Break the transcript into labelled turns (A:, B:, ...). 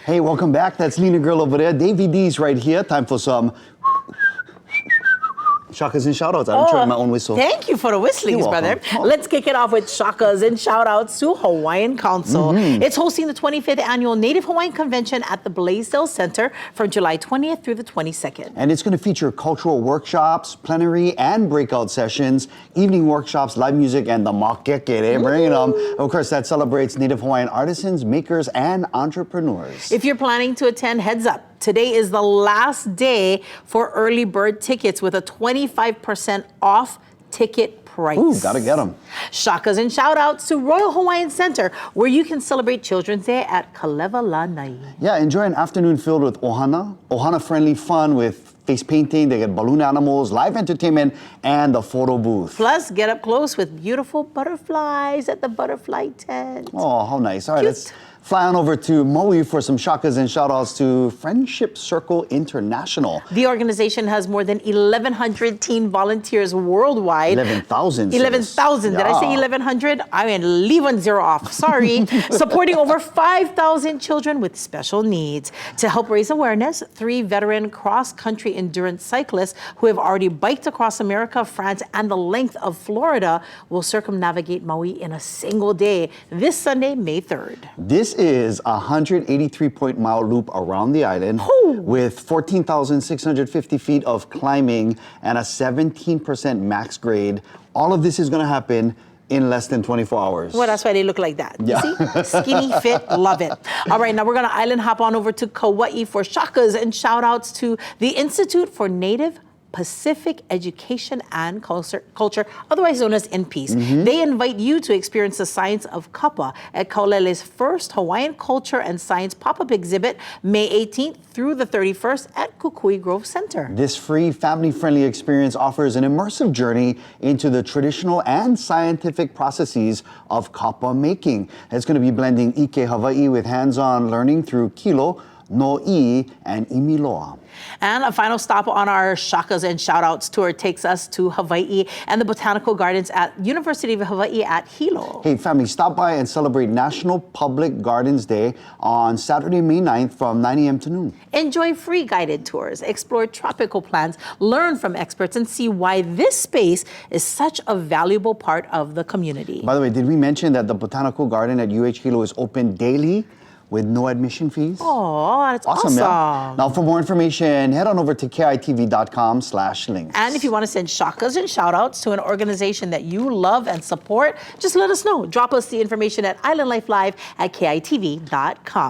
A: Hey, welcome back. That's Lena Girl over there. Davey D's right here. Time for some shakas and shout-outs. I'm enjoying my own whistle.
B: Thank you for the whistlings, brother. Let's kick it off with shakas and shout-outs to Hawaiian Council. It's hosting the 25th Annual Native Hawaiian Convention at the Blaisdell Center from July 20th through the 22nd.
A: And it's going to feature cultural workshops, plenary and breakout sessions, evening workshops, live music, and the makeke. Bringing them. Of course, that celebrates Native Hawaiian artisans, makers, and entrepreneurs.
B: If you're planning to attend, heads up. Today is the last day for early bird tickets with a 25% off ticket price.
A: Ooh, gotta get them.
B: Shakas and shout-outs to Royal Hawaiian Center, where you can celebrate Children's Day at Kaleva Lanai.
A: Yeah, enjoy an afternoon filled with ohana-friendly fun with face painting. They get balloon animals, live entertainment, and the photo booth.
B: Plus, get up close with beautiful butterflies at the butterfly tent.
A: Oh, how nice. All right, let's fly on over to Maui for some shakas and shout-outs to Friendship Circle International.
B: The organization has more than 1,100 teen volunteers worldwide.
A: 11,000.
B: 11,000. Did I say 1,100? I mean, leave 1 0 off. Sorry. Supporting over 5,000 children with special needs. To help raise awareness, 3 veteran cross-country endurance cyclists who have already biked across America, France, and the length of Florida will circumnavigate Maui in a single day this Sunday, May 3rd.
A: This is a 183-mile loop around the island with 14,650 feet of climbing and a 17% max grade. All of this is going to happen in less than 24 hours.
B: Well, that's why they look like that.
A: Yeah.
B: You see? Skinny, fit, love it. All right, now we're going to island hop on over to Kaua'i for shakas and shout-outs to the Institute for Native Pacific Education and Culture, otherwise known as INPEACE. They invite you to experience the science of Kapa at Kaulele's first Hawaiian Culture and Science pop-up exhibit, May 18th through the 31st at Kukui Grove Center.
A: This free, family-friendly experience offers an immersive journey into the traditional and scientific processes of kapa making. It's going to be blending ʻike Hawaiʻi with hands-on learning through kilo, no'i, and imiloa.
B: And a final stop on our shakas and shout-outs tour takes us to Hawaii and the Botanical Gardens at University of Hawaii at Hilo.
A: Hey, family, stop by and celebrate National Public Gardens Day on Saturday, May 9th from 9 a.m. to noon.
B: Enjoy free guided tours, explore tropical plants, learn from experts, and see why this space is such a valuable part of the community.
A: By the way, did we mention that the Botanical Garden at UH Hilo is open daily with no admission fees?
B: Oh, that's awesome.
A: Yeah. Now, for more information, head on over to KITV.com/links.
B: And if you want to send shakas and shout-outs to an organization that you love and support, just let us know. Drop us the information at islandlifelive@KITV.com.